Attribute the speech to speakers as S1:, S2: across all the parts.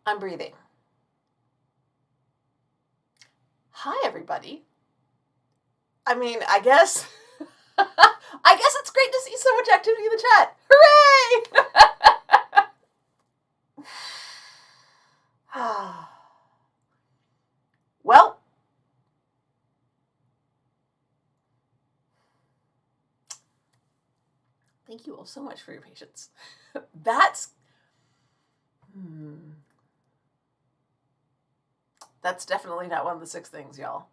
S1: I'm breathing. Hi, everybody. I mean, I guess. I guess it's great to see so much activity in the chat. Hooray! Well, thank you all so much for your patience. That's. Hmm, that's definitely not one of the 6 things, y'all.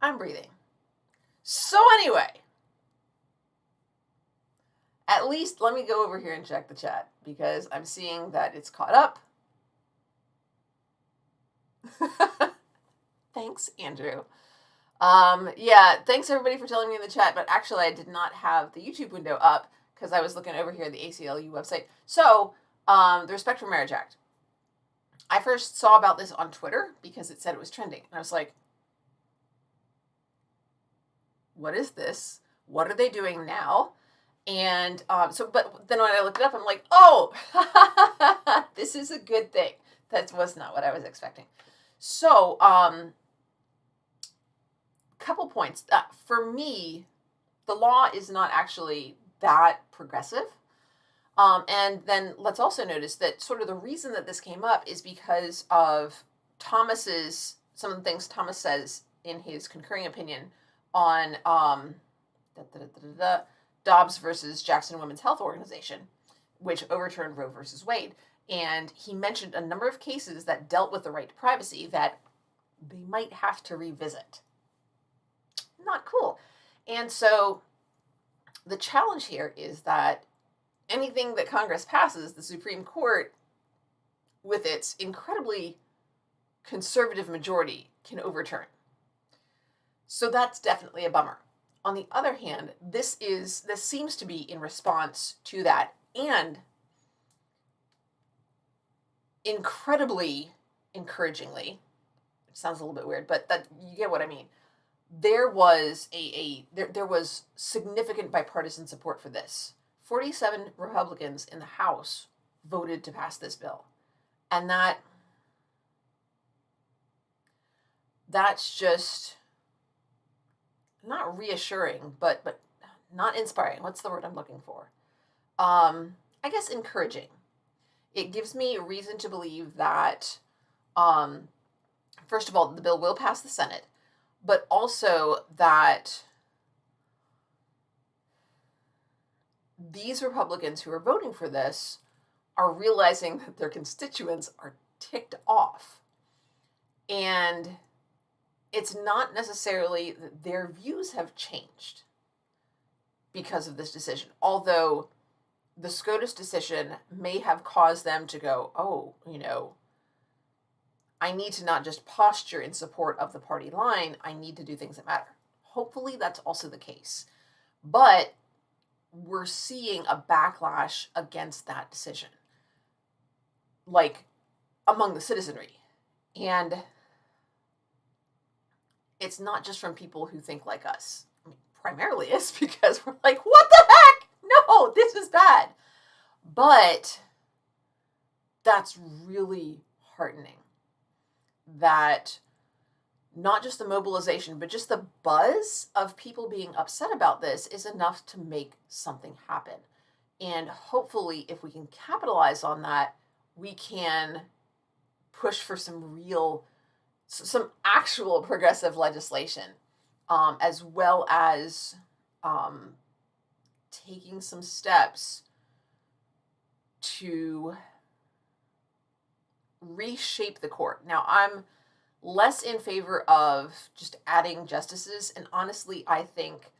S1: I'm breathing. So, anyway, at least let me go over here and check the chat because I'm seeing that it's caught up. Thanks, Andrew. Yeah, thanks everybody for telling me in the chat, but actually I did not have the YouTube window up because I was looking over here at the ACLU website. So, the Respect for Marriage Act. I first saw about this on Twitter because it said it was trending. And I was like, what is this? What are they doing now? And but then when I looked it up, I'm like, oh, this is a good thing. That was not what I was expecting. So, couple points. For me, the law is not actually that progressive. And then let's also notice that sort of the reason that this came up is because of some of the things Thomas says in his concurring opinion on Dobbs versus Jackson Women's Health Organization, which overturned Roe versus Wade. And he mentioned a number of cases that dealt with the right to privacy that they might have to revisit. Not cool. And so the challenge here is that anything that Congress passes, the Supreme Court, with its incredibly conservative majority, can overturn. So that's definitely a bummer. On the other hand, this seems to be in response to that, and incredibly encouragingly, it sounds a little bit weird, but that you get what I mean. There was there was significant bipartisan support for this. 47 Republicans in the House voted to pass this bill. And that's just not reassuring, but not inspiring. What's the word I'm looking for? I guess encouraging. It gives me a reason to believe that, first of all, the bill will pass the Senate, but also that these Republicans who are voting for this are realizing that their constituents are ticked off. And it's not necessarily that their views have changed because of this decision, although the SCOTUS decision may have caused them to go, oh, I need to not just posture in support of the party line, I need to do things that matter. Hopefully that's also the case. But we're seeing a backlash against that decision, like among the citizenry. And it's not just from people who think like us. I mean, primarily it's because we're like, what the heck? No, this is bad. But that's really heartening that not just the mobilization, but just the buzz of people being upset about this is enough to make something happen. And hopefully, if we can capitalize on that, we can push for some actual progressive legislation, as well as taking some steps to reshape the court. Now, I'm less in favor of just adding justices, and honestly, I think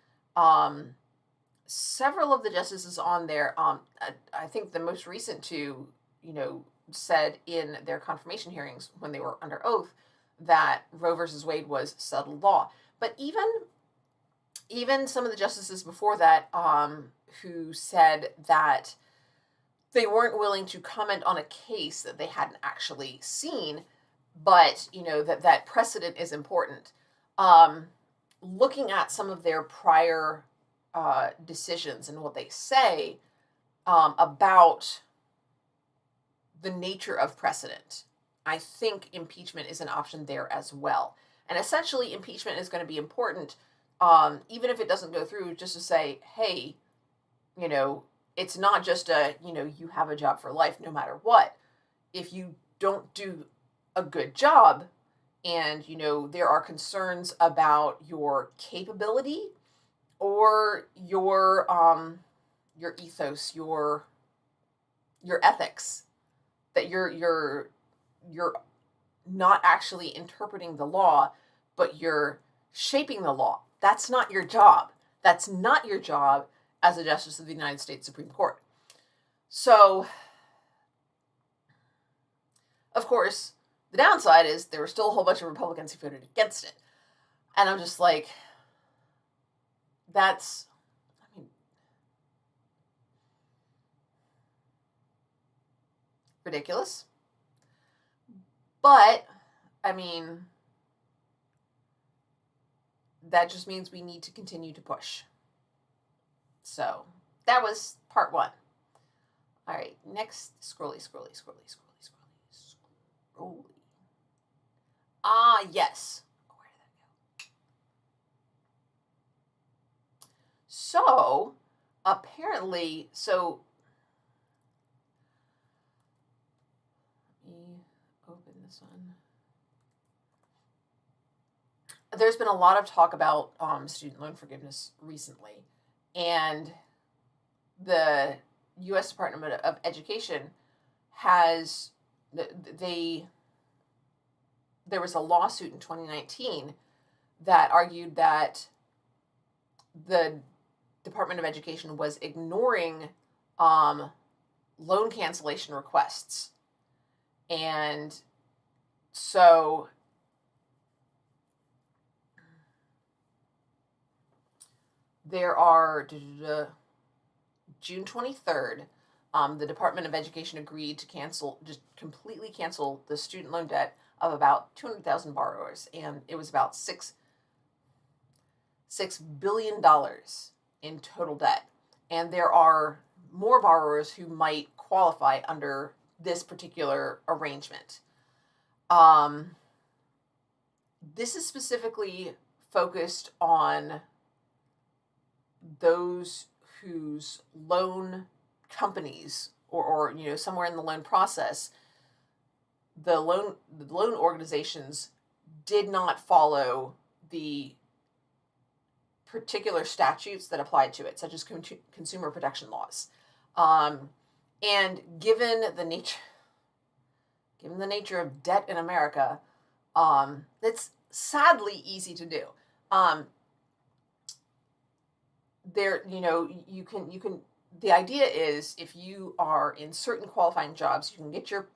S1: several of the justices on there, I think the most recent two, said in their confirmation hearings when they were under oath that Roe versus Wade was settled law. But even some of the justices before that, who said that they weren't willing to comment on a case that they hadn't actually seen, but that precedent is important. Looking at some of their prior decisions and what they say about the nature of precedent, I think impeachment is an option there as well. And essentially, impeachment is going to be important, even if it doesn't go through, just to say, hey, you know, it's not just a, you have a job for life no matter what. If you don't do a good job and, there are concerns about your capability or your ethos, your ethics, that you're not actually interpreting the law, but you're shaping the law. That's not your job. That's not your job as a justice of the United States Supreme Court. So, of course, the downside is there were still a whole bunch of Republicans who voted against it. And I'm just like, that's, ridiculous. But, that just means we need to continue to push. So, that was part one. All right, next, scrolly. Yes. Where did that go? So, apparently, let me open this one. There's been a lot of talk about student loan forgiveness recently, and the U.S. Department of Education has there was a lawsuit in 2019 that argued that the Department of Education was ignoring loan cancellation requests. And so there are, June 23rd, the Department of Education agreed to completely cancel the student loan debt of about 200,000 borrowers, and it was about $6 billion in total debt. And there are more borrowers who might qualify under this particular arrangement. This is specifically focused on those whose loan companies or somewhere in the loan process, the loan organizations did not follow the particular statutes that applied to it, such as consumer protection laws. And given the nature of debt in America, it's sadly easy to do. You can. The idea is, if you are in certain qualifying jobs, you can get your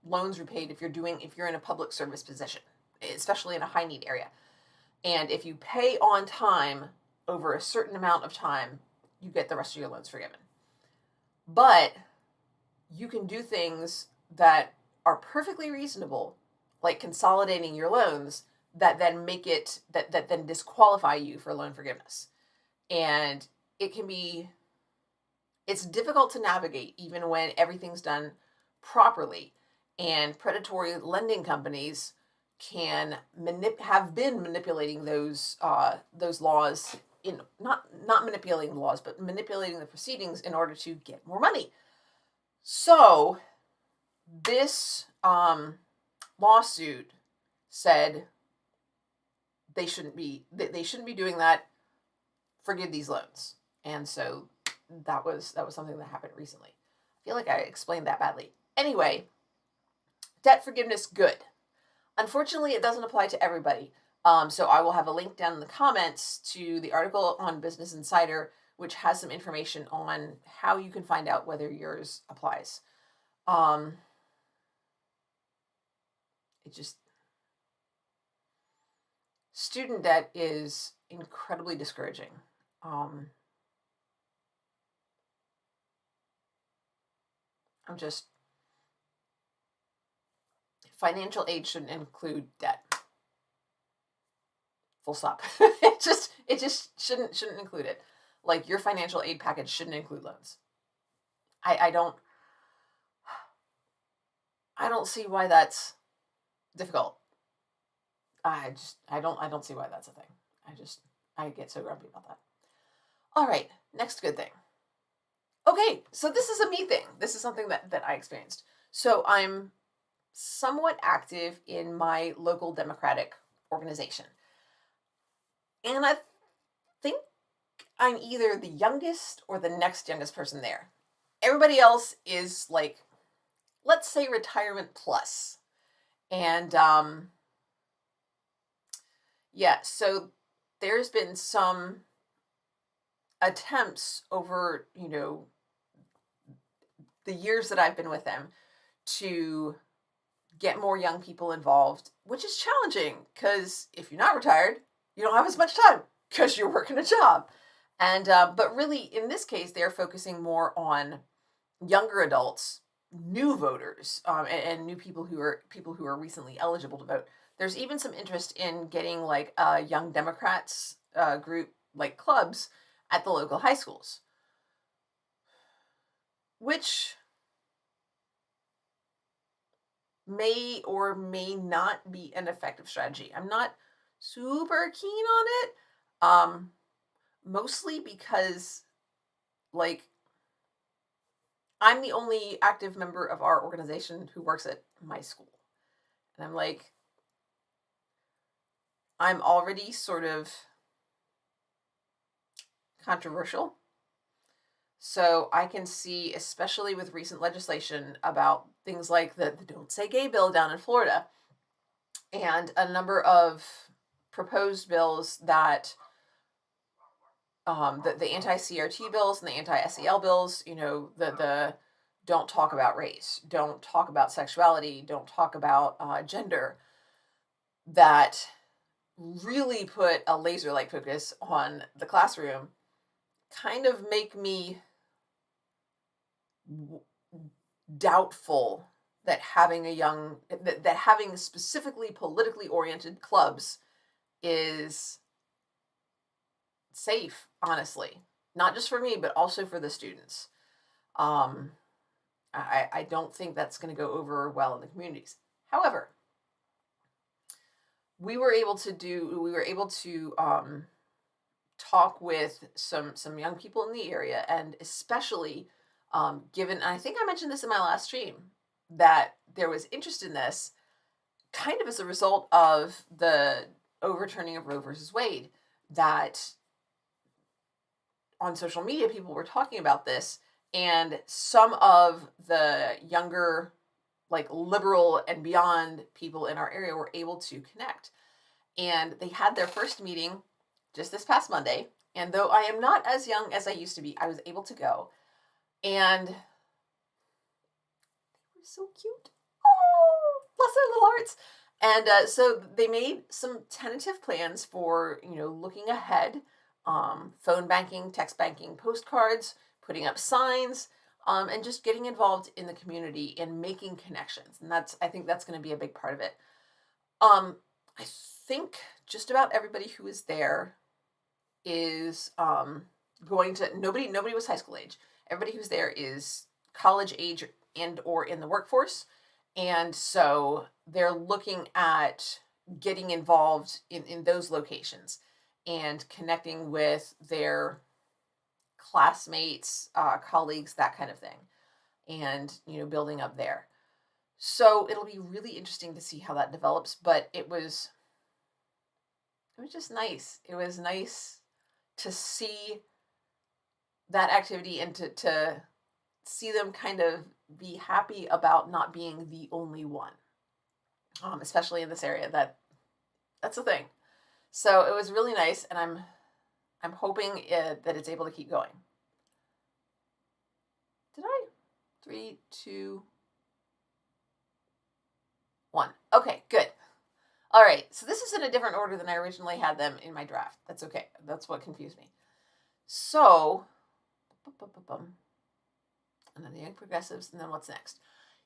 S1: loans repaid if you're in a public service position, especially in a high need area. And if you pay on time over a certain amount of time, you get the rest of your loans forgiven. But you can do things that are perfectly reasonable, like consolidating your loans, that then that then disqualify you for loan forgiveness. And it's difficult to navigate even when everything's done properly. And predatory lending companies have been manipulating those laws, not manipulating the laws, but manipulating the proceedings in order to get more money. So this lawsuit said they shouldn't be doing that. Forgive these loans. And so that was something that happened recently. I feel like I explained that badly. Anyway, debt forgiveness, good. Unfortunately, it doesn't apply to everybody. So I will have a link down in the comments to the article on Business Insider, which has some information on how you can find out whether yours applies. Student debt is incredibly discouraging. Financial aid shouldn't include debt. Full stop. It just shouldn't include it. Like, your financial aid package shouldn't include loans. I don't. I don't see why that's difficult. I don't see why that's a thing. I get so grumpy about that. All right, next good thing. Okay, so this is a me thing. This is something that I experienced. So I'm somewhat active in my local Democratic organization. And I think I'm either the youngest or the next youngest person there. Everybody else is like, let's say retirement plus. And yeah, so there's been some attempts over, the years that I've been with them to get more young people involved, which is challenging because if you're not retired, you don't have as much time because you're working a job. And but really, in this case, they're focusing more on younger adults, new voters, and new people who are recently eligible to vote. There's even some interest in getting like young Democrats group, like clubs, at the local high schools, which may or may not be an effective strategy. I'm not super keen on it, mostly because, like, I'm the only active member of our organization who works at my school. And I'm like, I'm already sort of controversial. So I can see, especially with recent legislation about things like the Don't Say Gay bill down in Florida, and a number of proposed bills that the anti-CRT bills and the anti-SEL bills, the don't talk about race, don't talk about sexuality, don't talk about gender, that really put a laser-like focus on the classroom, kind of make me doubtful that having specifically politically oriented clubs is safe, honestly, not just for me, but also for the students. I don't think that's going to go over well in the communities. However, we were able to talk with some young people in the area, and especially given, I think I mentioned this in my last stream, that there was interest in this kind of as a result of the overturning of Roe versus Wade, that on social media people were talking about this, and some of the younger, like liberal and beyond people in our area were able to connect. And they had their first meeting just this past Monday. And though I am not as young as I used to be, I was able to go. And they were so cute. Oh, bless their little hearts. And so they made some tentative plans for, looking ahead, phone banking, text banking, postcards, putting up signs, and just getting involved in the community and making connections. And I think that's going to be a big part of it. I think just about everybody who is there is going to, nobody was high school age. Everybody who's there is college age and or in the workforce. And so they're looking at getting involved in those locations and connecting with their classmates, colleagues, that kind of thing, and building up there. So it'll be really interesting to see how that develops. But it was just nice. It was nice to see that activity and to see them kind of be happy about not being the only one, especially in this area. That's the thing. So it was really nice, and I'm hoping that it's able to keep going. Did I? 3, 2, 1. Okay, good. All right, so this is in a different order than I originally had them in my draft. That's okay. That's what confused me. So, and then the Young Progressives, and then what's next?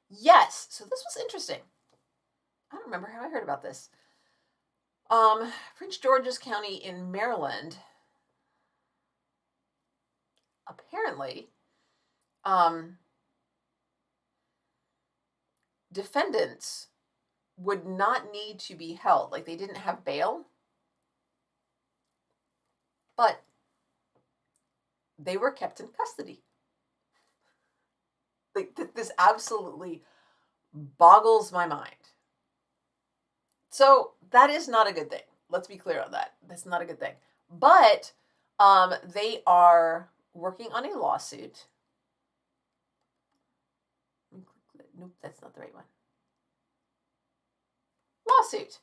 S1: Yes, so this was interesting. I don't remember how I heard about this. Prince George's County in Maryland, apparently, defendants would not need to be held. Like, they didn't have bail, but they were kept in custody. Like, this absolutely boggles my mind. So that is not a good thing. Let's be clear on that. That's not a good thing. But they are working on a lawsuit. Nope, that's not the right one. Lawsuit.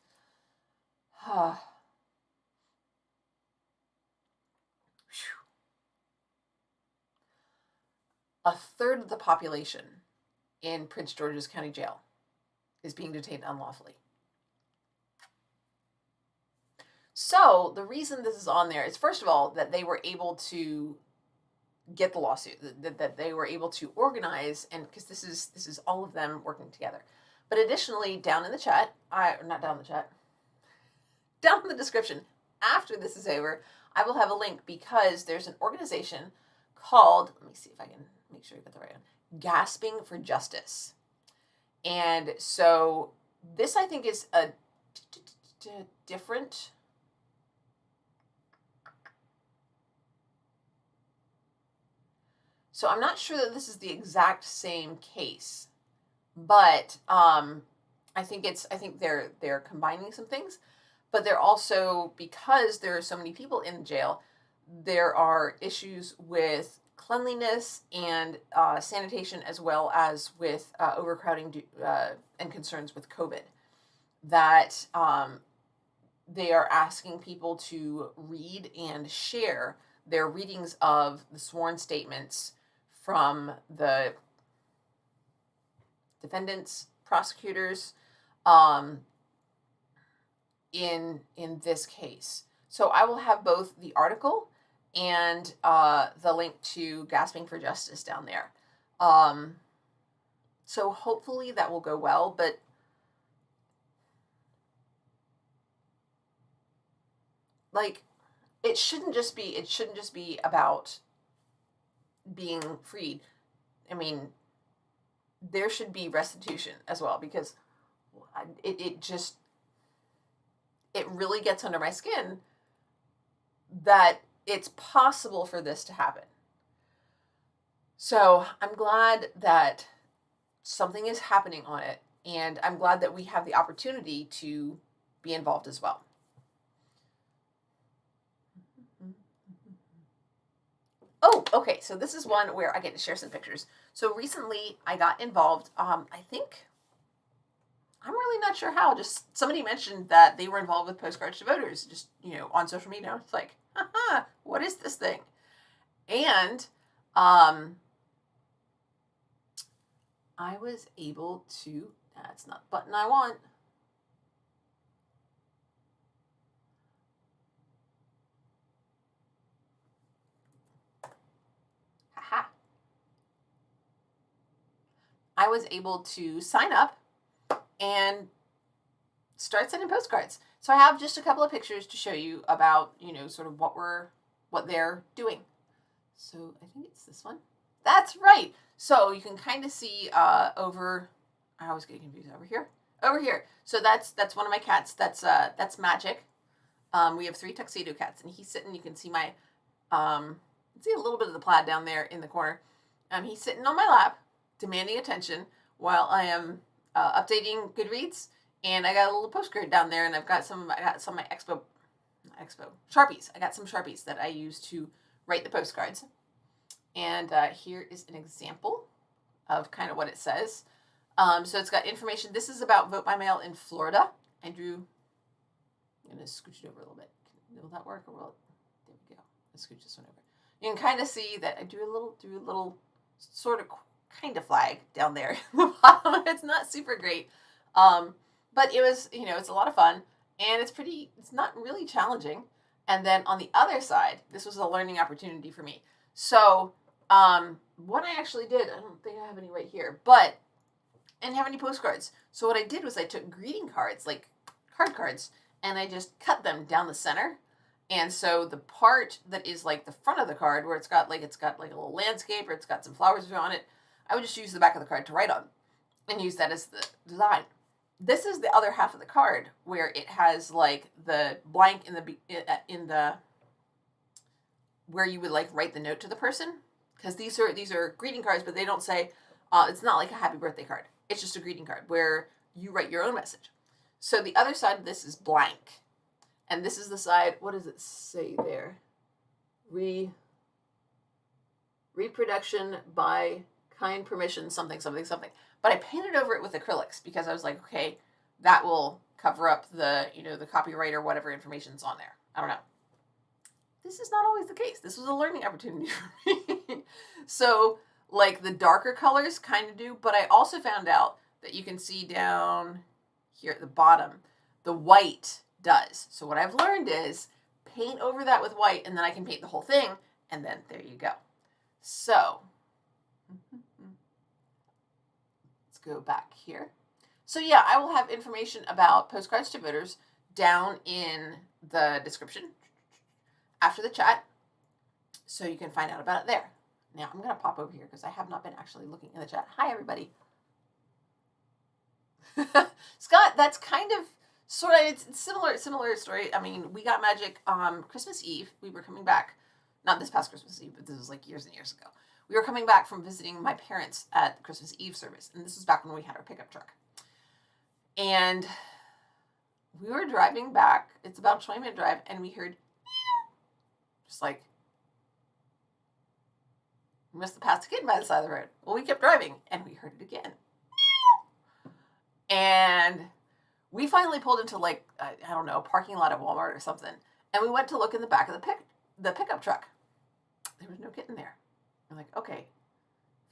S1: A third of the population in Prince George's County Jail is being detained unlawfully. So the reason this is on there is, first of all, that they were able to get the lawsuit, that they were able to organize, and because this is all of them working together. But additionally, down in the chat, not down in the chat, down in the description, after this is over, I will have a link, because there's an organization called, let me see if I can make sure I get the right one, Gasping for Justice. And so this, I think, is a different... So I'm not sure that this is the exact same case, but I think they're combining some things, but they're also, because there are so many people in jail, there are issues with cleanliness and sanitation, as well as with overcrowding and concerns with COVID, that they are asking people to read and share their readings of the sworn statements from the defendants, prosecutors, in this case. So I will have both the article and the link to Gasping for Justice down there. So hopefully that will go well, but like, it shouldn't just be about being freed. I mean, there should be restitution as well, because it really gets under my skin that it's possible for this to happen. So I'm glad that something is happening on it, and I'm glad that we have the opportunity to be involved as well. Oh, okay, so this is one where I get to share some pictures. So recently I got involved, I think, I'm really not sure how, just somebody mentioned that they were involved with Postcards to Voters, just, on social media. It's like, haha, what is this thing? And I was able to, that's not the button I want. I was able to sign up and start sending postcards. So I have just a couple of pictures to show you about, sort of what they're doing. So I think it's this one. That's right. So you can kind of see over, I always get confused, over here. So that's one of my cats. That's Magic. We have 3 tuxedo cats, and he's sitting, you can see my, see a little bit of the plaid down there in the corner. He's sitting on my lap, demanding attention while I am updating Goodreads, and I got a little postcard down there, and I got some of my Expo Sharpies. I got some Sharpies that I use to write the postcards. And here is an example of kind of what it says. So it's got information. This is about vote by mail in Florida. I'm going to scooch it over a little bit. Will that work? Or will it? There we go. Let's scooch this one over. You can kind of see that I do a little sort of kind of flag down there at the bottom. It's not super great. But it was, it's a lot of fun, and it's not really challenging. And then on the other side, this was a learning opportunity for me. So, what I actually did, I don't think I have any right here, but I didn't have any postcards. So what I did was I took greeting cards, like card cards, and I just cut them down the center. And so the part that is like the front of the card, where it's got like a little landscape, or it's got some flowers on it, I would just use the back of the card to write on. and use that as the design. This is the other half of the card where it has like the blank in the where you would like write the note to the person, because these are greeting cards, but they don't say it's not like a happy birthday card. It's just a greeting card where you write your own message. So the other side of this is blank, and this is the side. What does it say there? Reproduction by kind permission, something, something, something. But I painted over it with acrylics because I was like, okay, that will cover up the, the copyright or whatever information's on there. I don't know. This is not always the case. This was a learning opportunity for me. So, like, the darker colors kind of do, but I also found out that you can see down here at the bottom, the white does. So what I've learned is paint over that with white, and then I can paint the whole thing, and then there you go. So, let's go back here. So yeah, I will have information about postcards to voters down in the description after the chat, so you can find out about it there. Now I'm going to pop over here because I have not been actually looking in the chat. Hi, everybody. Scott, that's kind of sort of, it's similar story. I mean, we got magic Christmas Eve. We were coming back, not this past Christmas Eve, but this was like years and years ago. We were coming back from visiting my parents at the Christmas Eve service, and this was back when we had our pickup truck. And we were driving back. It's about a 20-minute drive, and we heard just like, we must have passed a kid by the side of the road. Well, we kept driving, and we heard it again. And we finally pulled into like, I don't know, a parking lot at Walmart or something. And we went to look in the back of the pickup truck. There was no kitten there. I'm like, okay,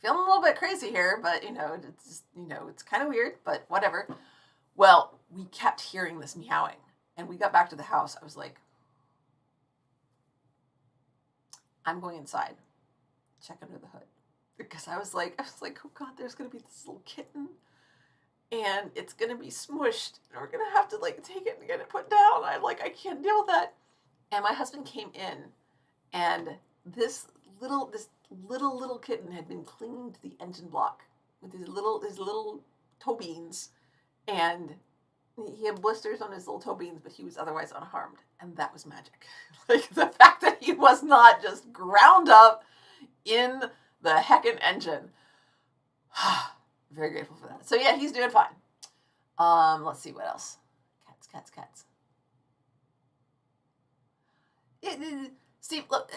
S1: feeling a little bit crazy here, but it's just, it's kind of weird, but whatever. Well, we kept hearing this meowing, and we got back to the house. I was like, I'm going inside, check under the hood, because I was like, oh God, there's gonna be this little kitten, and it's gonna be smushed, and we're gonna have to like take it and get it put down. I'm like, I can't deal with that. And my husband came in, and this little kitten had been clinging to the engine block with his little toe beans, and he had blisters on his little toe beans, but he was otherwise unharmed, and that was magic. Like the fact that he was not just ground up in the heckin' engine. Very grateful for that. So yeah, he's doing fine. Let's see what else. Cats. Steve, look,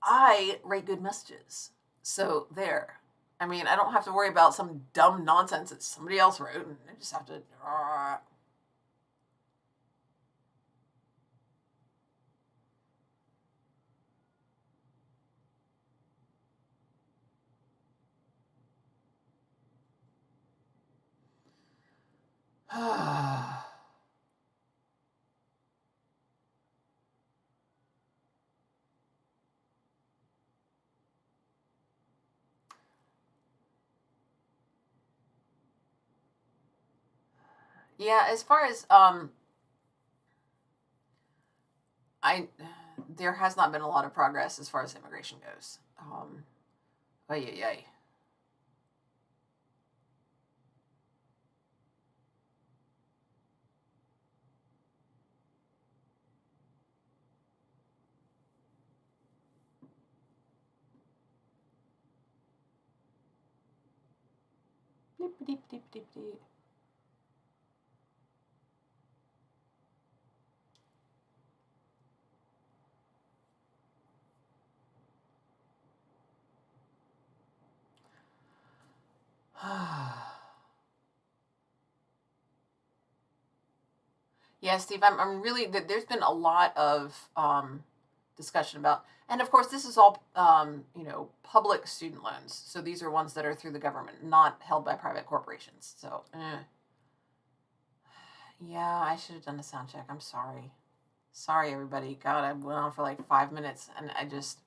S1: I write good messages. So there. I mean, I don't have to worry about some dumb nonsense that somebody else wrote, and I just have to... Yeah, as far as there has not been a lot of progress as far as immigration goes. Ay. Deep. Yeah, Steve, I'm really, there's been a lot of discussion about, and of course this is all, public student loans. So these are ones that are through the government, not held by private corporations. So, yeah, I should have done a sound check. I'm sorry. Sorry, everybody. God, I went on for like 5 minutes, and I just,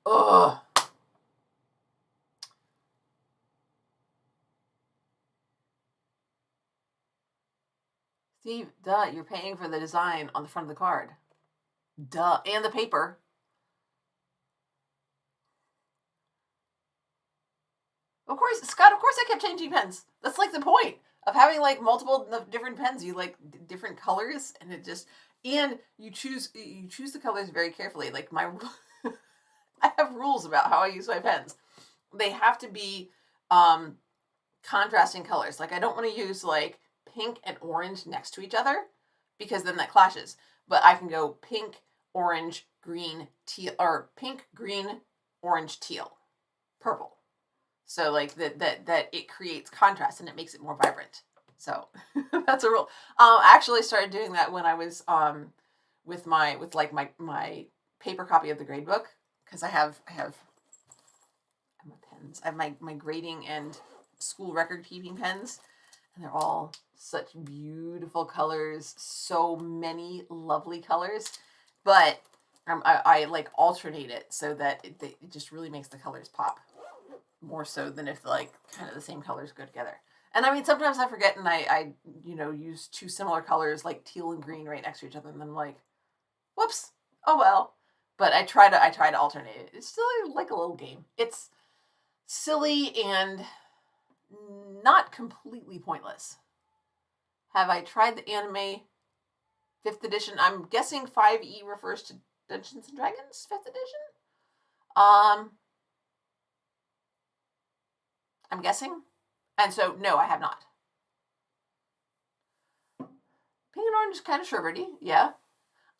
S1: ugh. Steve, duh, you're paying for the design on the front of the card. Duh, and the paper. Of course, Scott, of course I kept changing pens. That's like the point of having like multiple different pens. You like different colors, and it just, and you choose the colors very carefully. Like my I have rules about how I use my pens. They have to be contrasting colors. Like I don't want to use like pink and orange next to each other because then that clashes. But I can go pink, orange, green, teal, or pink, green, orange, teal, purple. So like that it creates contrast and it makes it more vibrant. So that's a rule. I actually started doing that when I was with my paper copy of the grade book, because I have my pens. I have my grading and school record keeping pens, and they're all such beautiful colors, so many lovely colors. But I like alternate it so that it just really makes the colors pop more so than if like kind of the same colors go together. And I mean, sometimes I forget and I use two similar colors like teal and green right next to each other, and then I'm like, whoops, oh well. But I try to alternate it. It's still like a little game. It's silly and not completely pointless. Have I tried the anime 5th edition? I'm guessing 5e refers to Dungeons and Dragons 5th edition. I'm guessing. And so, no, I have not. Pink and orange is kind of sherbety, yeah.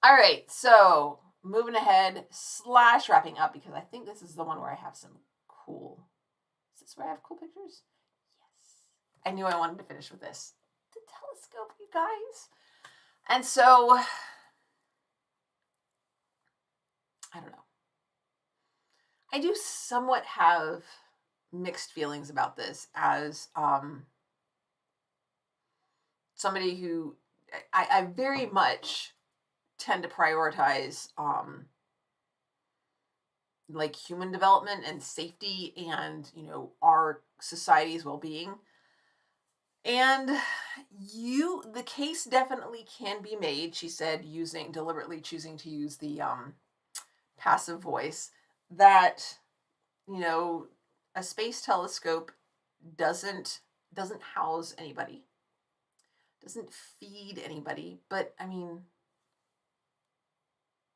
S1: All right, so moving ahead / wrapping up, because I think this is the one where I have some cool. Is this where I have cool pictures? Yes. I knew I wanted to finish with this. The telescope, you guys. And so, I don't know. I do somewhat have mixed feelings about this as somebody who I very much tend to prioritize like human development and safety and our society's well-being. And the case definitely can be made, she said, deliberately choosing to use the passive voice, that a space telescope doesn't house anybody, doesn't feed anybody. But I mean,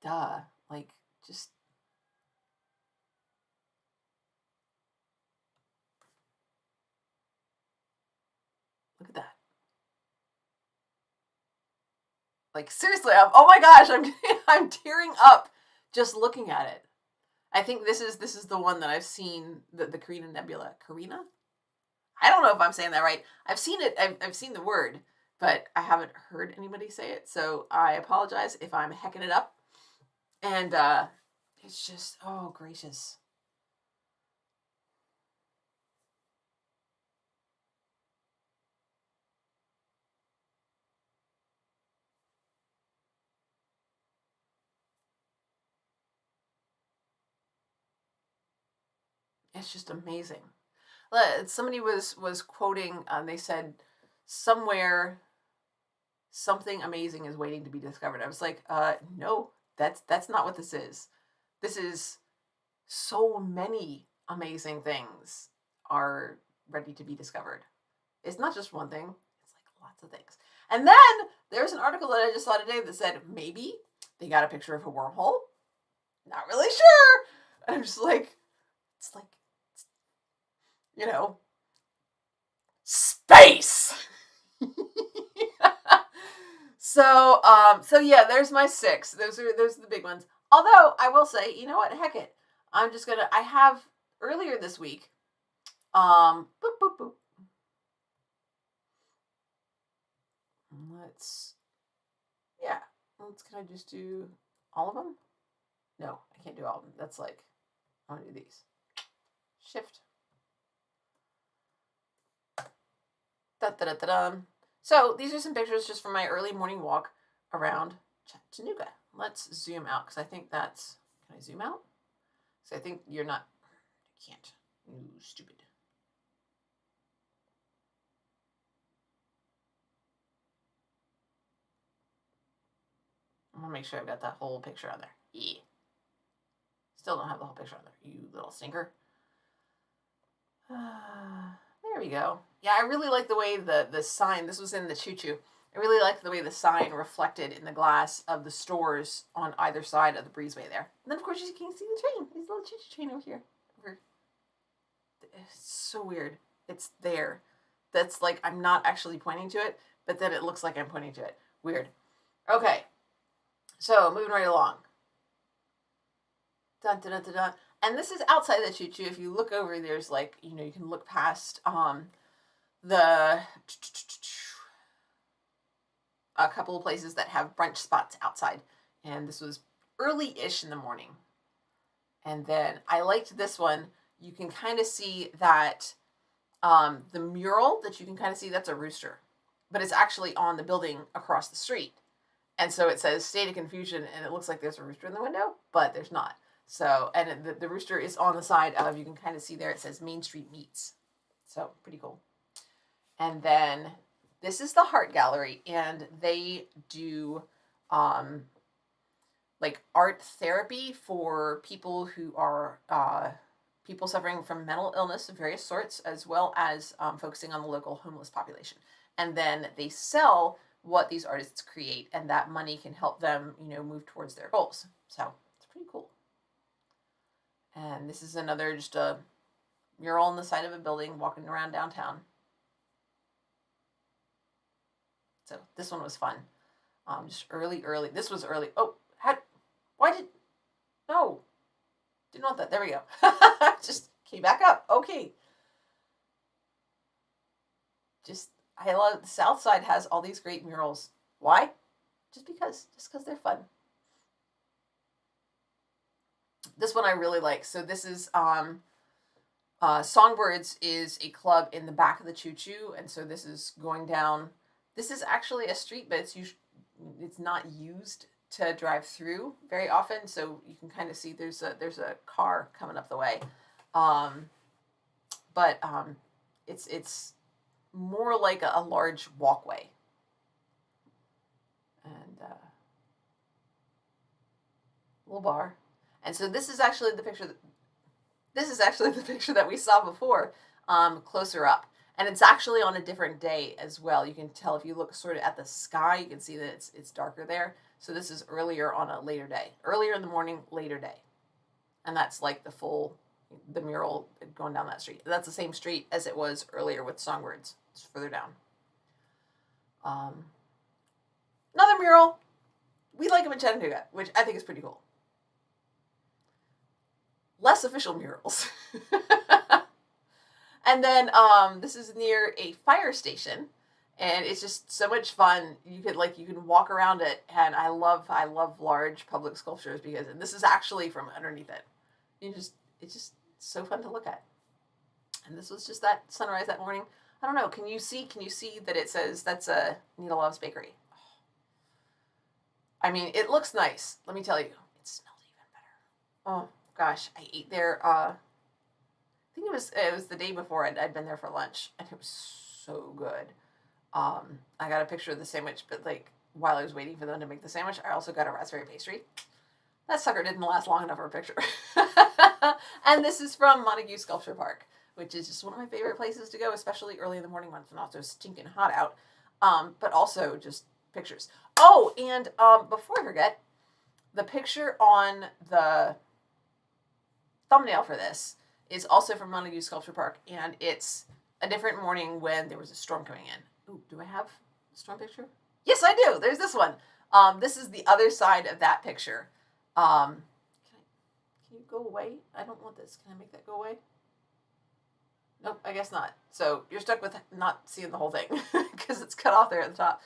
S1: duh, like, just look at that. Like, seriously, oh my gosh, I'm tearing up just looking at it. I think this is the one that I've seen, the Carina Nebula. Carina? I don't know if I'm saying that right. I've seen it. I've seen the word, but I haven't heard anybody say it. So I apologize if I'm hecking it up. And it's just, oh gracious. It's just amazing. Somebody was quoting, they said, somewhere something amazing is waiting to be discovered. I was like, no, that's not what this is. This is so many amazing things are ready to be discovered. It's not just one thing, it's like lots of things. And then there's an article that I just saw today that said maybe they got a picture of a wormhole. Not really sure. And I'm just like, it's like, space. So yeah, there's my 6. Those are the big ones. Although I will say, you know what? Heck it. I have earlier this week. Boop, boop, boop. Can I just do all of them? No, I can't do all of them. That's like, I want to do these. Shift. Da-da-da-da-da. So these are some pictures just from my early morning walk around Chattanooga. Let's zoom out, because I think that's, can I zoom out? So I think you can't. You stupid. I'm gonna make sure I've got that whole picture on there. Yeah. Still don't have the whole picture on there, you little stinker. There we go. Yeah, I really like the way the sign, this was in the Choo Choo. I really liked the way the sign reflected in the glass of the stores on either side of the breezeway there. And then, of course, you can see the train. There's a little choo choo train over here. It's so weird. It's there. That's like, I'm not actually pointing to it, but then it looks like I'm pointing to it. Weird. Okay. So, moving right along. Dun, dun, dun, dun, dun. And this is outside the choo choo. If you look over, there's like, you can look past the a couple of places that have brunch spots outside. And this was early-ish in the morning. And then I liked this one. You can kind of see that the mural that you can kind of see, that's a rooster. But it's actually on the building across the street. And so it says State of Confusion, and it looks like there's a rooster in the window, but there's not. So, and the rooster is on the side of, you can kind of see there, it says Main Street Meats. So, pretty cool. And then this is the Heart Gallery, and they do like art therapy for people who are people suffering from mental illness of various sorts, as well as focusing on the local homeless population. And then they sell what these artists create, and that money can help them, move towards their goals. So it's pretty cool. And this is another, just a mural on the side of a building, walking around downtown. So this one was fun. Just early. This was early. Oh, no. Didn't want that. There we go. Just came back up. Okay. I love, the South Side has all these great murals. Why? Just because they're fun. This one I really like. So this is Songbirds is a club in the back of the Choo Choo, and so this is going down. This is actually a street, but it's not used to drive through very often, so you can kind of see there's a car coming up the way, but it's more like a large walkway, and little bar. And so this is actually the picture that we saw before, closer up. And it's actually on a different day as well. You can tell if you look sort of at the sky, you can see that it's darker there. So this is earlier on a later day. Earlier in the morning, later day. And that's like the mural going down that street. That's the same street as it was earlier with Songbirds. It's further down. Another mural. We like them in Chattanooga, which I think is pretty cool. Less official murals. And then this is near a fire station, and it's just so much fun. You can walk around it, and I love large public sculptures, because this is actually from underneath it. It's just so fun to look at. And this was just that sunrise that morning. I don't know. Can you see that it says that's a Nita Loves Bakery? I mean, it looks nice. Let me tell you, it smelled even better. Oh gosh, I ate there. I think it was the day before I'd been there for lunch, and it was so good. I got a picture of the sandwich, but like while I was waiting for them to make the sandwich, I also got a raspberry pastry. That sucker didn't last long enough for a picture. And this is from Montague Sculpture Park, which is just one of my favorite places to go, especially early in the morning when it's not so stinking hot out. But also just pictures. Oh, and before I forget, the picture on the thumbnail for this is also from Montague Sculpture Park, and it's a different morning when there was a storm coming in. Ooh, do I have a storm picture? Yes, I do. There's this one. This is the other side of that picture. Can you go away? I don't want this. Can I make that go away? Nope, I guess not. So you're stuck with not seeing the whole thing because it's cut off there at the top.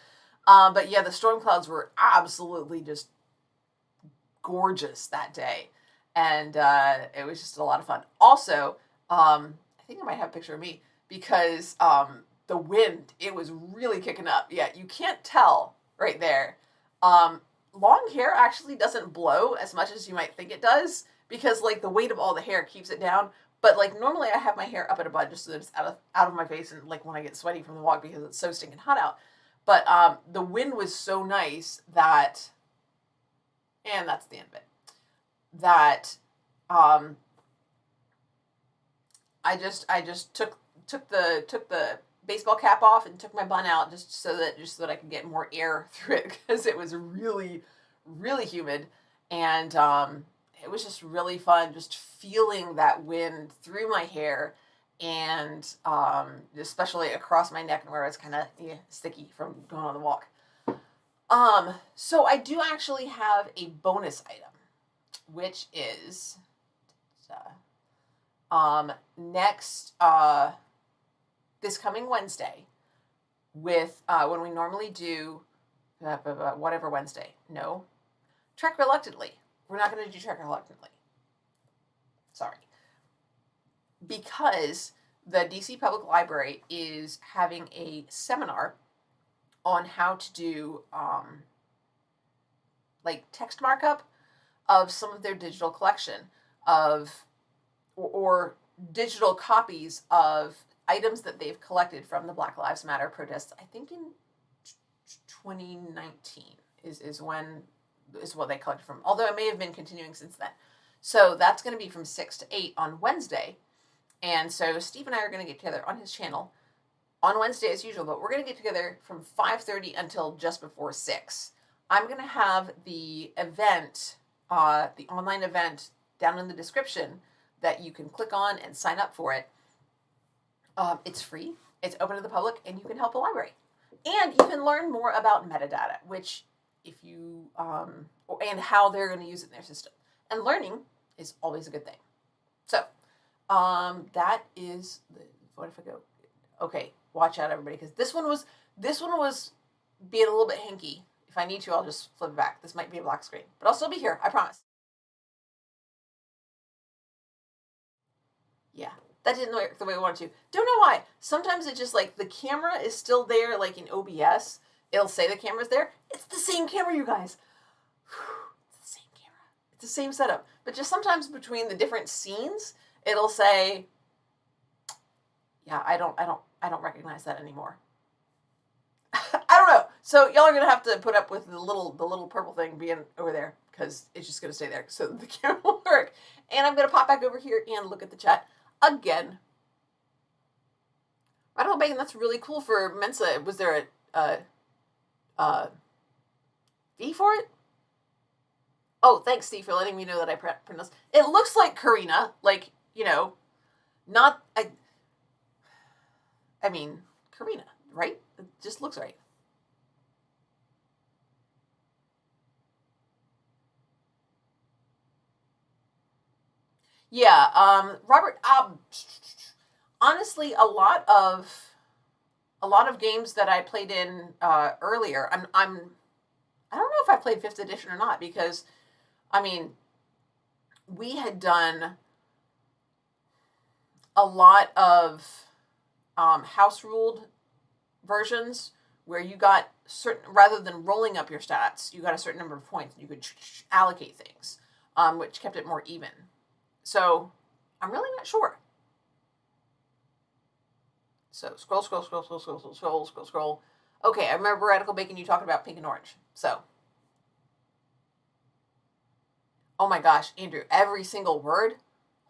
S1: But yeah, the storm clouds were absolutely just gorgeous that day. And it was just a lot of fun. Also, I think I might have a picture of me, because the wind, it was really kicking up. Yeah, you can't tell right there. Long hair actually doesn't blow as much as you might think it does, because like the weight of all the hair keeps it down. But like normally I have my hair up at a bun just so that it's out of my face, and like when I get sweaty from the walk because it's so stinking hot out. But the wind was so nice that, and that's the end of it, that I I just took the baseball cap off and took my bun out just so that I could get more air through it because it was really really humid, and it was just really fun just feeling that wind through my hair, and especially across my neck and where it's kind of sticky from going on the walk. So I do actually have a bonus item, which is next this coming Wednesday with when we normally do whatever Wednesday. No, Trek Reluctantly. We're not going to do Trek Reluctantly. Sorry. Because the DC Public Library is having a seminar on how to do like text markup of some of their digital collection of or digital copies of items that they've collected from the Black Lives Matter protests. I think in 2019 is what they collected from. Although it may have been continuing since then. So that's going to be from 6 to 8 on Wednesday. And so Steve and I are going to get together on his channel on Wednesday as usual, but we're going to get together from 5:30 until just before 6. I'm going to have the event, the online event, down in the description that you can click on and sign up for it. It's free, it's open to the public, and you can help the library. And you can learn more about metadata, which if you, and how they're going to use it in their system. And learning is always a good thing. So, that is what if I go? Okay, watch out, everybody, because this one was being a little bit hinky. If I need to, I'll just flip it back. This might be a black screen, but I'll still be here. I promise. Yeah, that didn't work the way I wanted to. Don't know why. Sometimes it's just like the camera is still there, like in OBS. It'll say the camera's there. It's the same camera, you guys. It's the same camera. It's the same setup. But just sometimes between the different scenes, it'll say, yeah, I don't recognize that anymore. I don't know. So y'all are gonna have to put up with the little purple thing being over there because it's just gonna stay there so the camera will work. And I'm gonna pop back over here and look at the chat again. Radical Bacon, that's really cool for Mensa. Was there a fee for it? Oh, thanks, Steve, for letting me know that I pronounced. It looks like Karina, like, not. I mean, Karina, right? It just looks right. Yeah, Robert. Honestly, a lot of games that I played in earlier. I don't know if I played 5th edition or not because, I mean, we had done a lot of house ruled versions where you got certain, rather than rolling up your stats, you got a certain number of points and you could allocate things, which kept it more even. So I'm really not sure. So scroll. Okay, I remember Radical Bacon, you talking about pink and orange. So, oh my gosh, Andrew, every single word?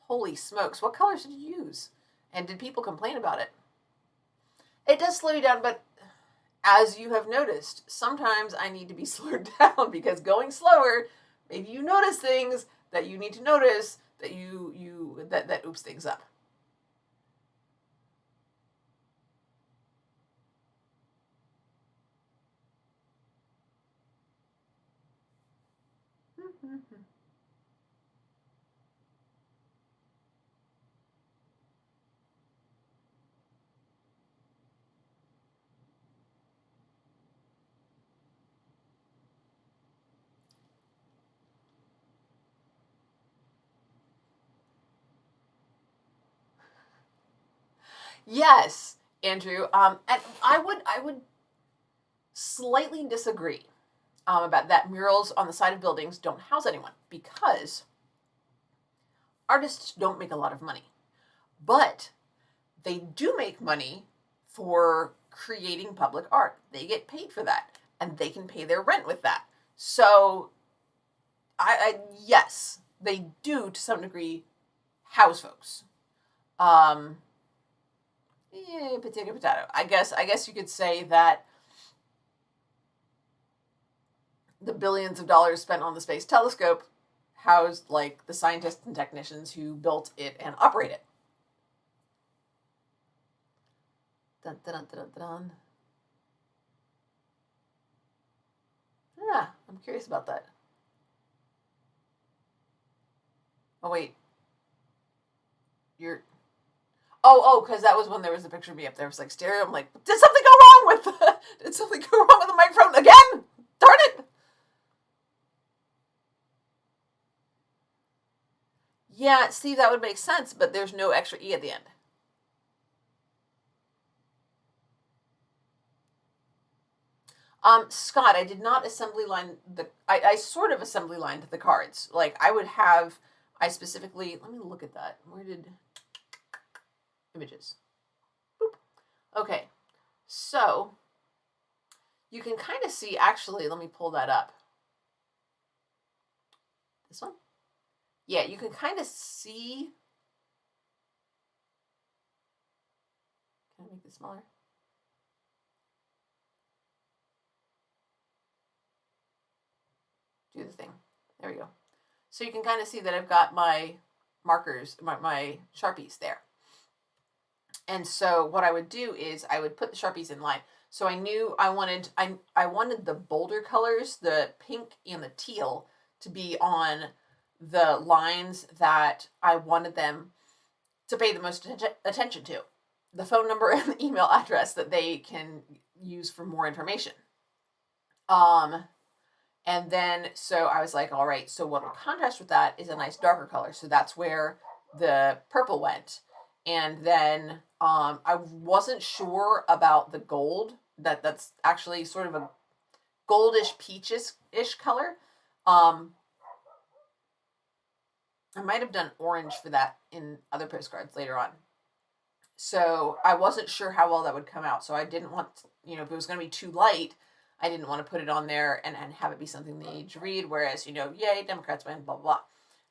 S1: Holy smokes, what colors did you use? And did people complain about it? It does slow you down, but as you have noticed, sometimes I need to be slowed down because going slower, maybe you notice things that you need to notice that that oops things up. Yes, Andrew. And I would slightly disagree about that. Murals on the side of buildings don't house anyone because artists don't make a lot of money, but they do make money for creating public art. They get paid for that, and they can pay their rent with that. So, yes, they do to some degree house folks. Potato, potato. I guess you could say that the billions of dollars spent on the Space Telescope housed like the scientists and technicians who built it and operate it. Dun, dun, dun, dun, dun. Yeah, I'm curious about that. Oh wait, you're. Because that was when there was a picture of me up there. It was like stereo. I'm like, did something go wrong with the? Did something go wrong with the microphone again? Darn it! Yeah, see, that would make sense, but there's no extra E at the end. Scott, I did not assembly line I sort of assembly lined the cards. Like I would have, I specifically, let me look at that. Where did, images. Boop. Okay, so you can kind of see, actually, let me pull that up. This one? Yeah, you can kind of see. Can I make this smaller? Do the thing. There we go. So you can kind of see that I've got my markers, my Sharpies there. And so what I would do is I would put the Sharpies in line. So I knew I wanted the bolder colors, the pink and the teal, to be on the lines that I wanted them to pay the most attention to. The phone number and the email address that they can use for more information. And then, so I was like, all right, so what will contrast with that is a nice darker color. So that's where the purple went. And then I wasn't sure about the gold. That's actually sort of a goldish peachish color. I might have done orange for that in other postcards later on. So I wasn't sure how well that would come out. So I didn't want, if it was going to be too light, I didn't want to put it on there and have it be something they need to read. Whereas, yay, Democrats win, blah, blah, blah.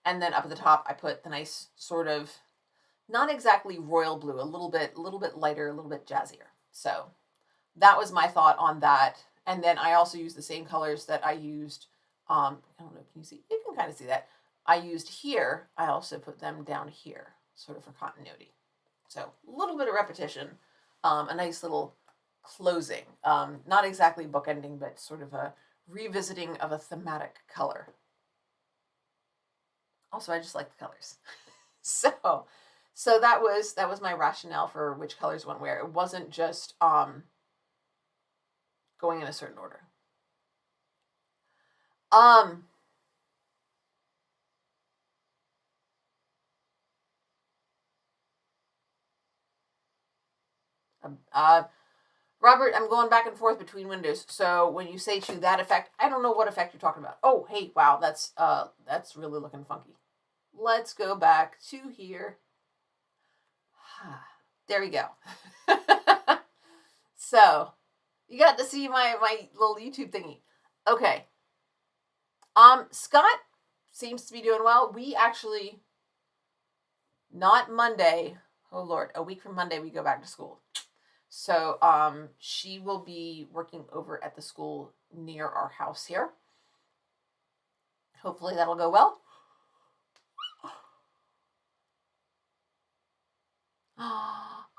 S1: And then up at the top, I put the nice sort of, not exactly royal blue, a little bit lighter, a little bit jazzier. So that was my thought on that. And then I also used the same colors that I used. I don't know, can you see? You can kind of see that. I used here. I also put them down here, sort of for continuity. So a little bit of repetition, a nice little closing. Not exactly bookending, but sort of a revisiting of a thematic color. Also, I just like the colors. So that was my rationale for which colors went where. It wasn't just going in a certain order. Robert, I'm going back and forth between windows. So when you say to that effect, I don't know what effect you're talking about. Oh, hey, wow, that's really looking funky. Let's go back to here. There we go. So you got to see my little YouTube thingy. Okay. Scott seems to be doing well. We actually, not Monday. Oh Lord, a week from Monday we go back to school. So she will be working over at the school near our house here. Hopefully that'll go well.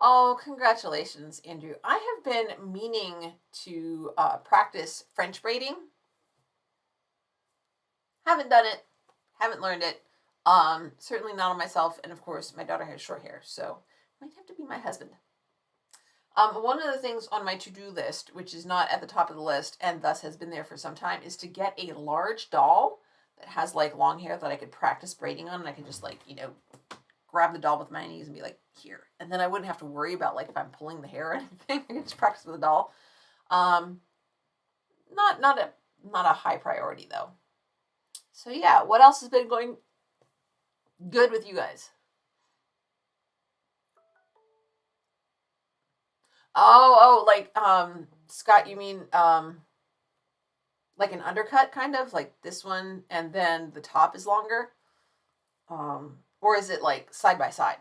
S1: Oh, congratulations, Andrew. I have been meaning to practice French braiding. Haven't done it. Haven't learned it. Certainly not on myself. And of course, my daughter has short hair, so might have to be my husband. One of the things on my to-do list, which is not at the top of the list and thus has been there for some time, is to get a large doll that has like long hair that I could practice braiding on, and I could just like, grab the doll with my knees and be like, here. And then I wouldn't have to worry about like if I'm pulling the hair or anything. I could just practice with the doll. Not a high priority though. So yeah, what else has been going good with you guys? Like Scott, you mean like an undercut kind of like this one, and then the top is longer, or is it like side by side?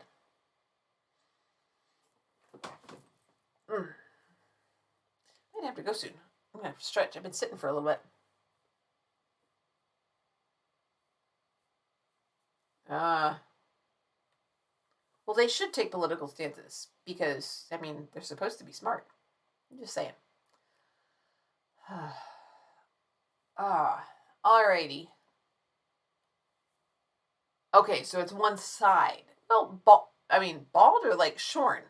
S1: I'd have to go soon. I'm gonna have to stretch. I've been sitting for a little bit. Well, they should take political stances because, I mean, they're supposed to be smart. I'm just saying. Alrighty. Okay, so it's one side. Well, bald or like shorn?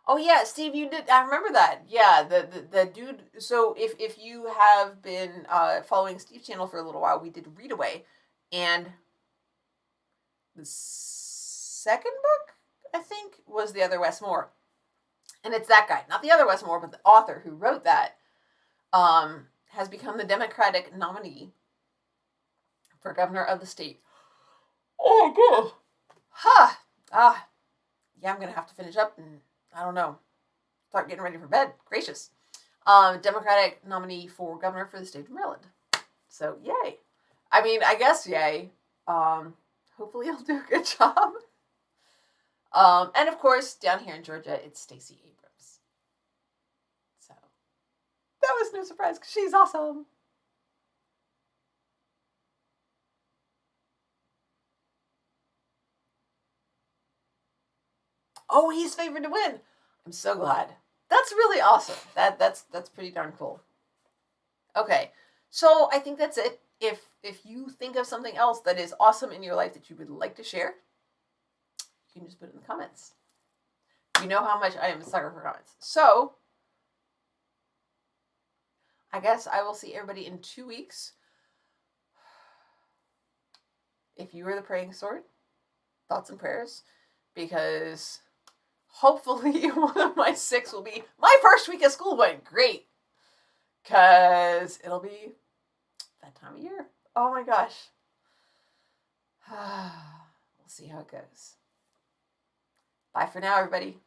S1: Oh yeah, Steve, you did. I remember that. Yeah, the dude. So if you have been following Steve's channel for a little while, we did Readaway, and the second book I think was The Other Wes Moore, and it's that guy, not the other Wes Moore, but the author who wrote that, has become the Democratic nominee for governor of the state. Oh god. Yeah, I'm gonna have to finish up and I don't know, start getting ready for bed. Gracious. Democratic nominee for governor for the state of Maryland. So yay. I mean, I guess yay. Hopefully he'll do a good job. And of course, down here in Georgia, it's Stacey Abrams. So that was no surprise because she's awesome. Oh, he's favored to win. I'm so glad. That's really awesome. That's pretty darn cool. Okay, so I think that's it. If you think of something else that is awesome in your life that you would like to share, you can just put it in the comments. You know how much I am a sucker for comments. So, I guess I will see everybody in 2 weeks. If you are the praying sort, thoughts and prayers, because hopefully one of my 6 will be my first week of school went great, because it'll be that time of year. Oh my gosh. We'll see how it goes. Bye for now, everybody.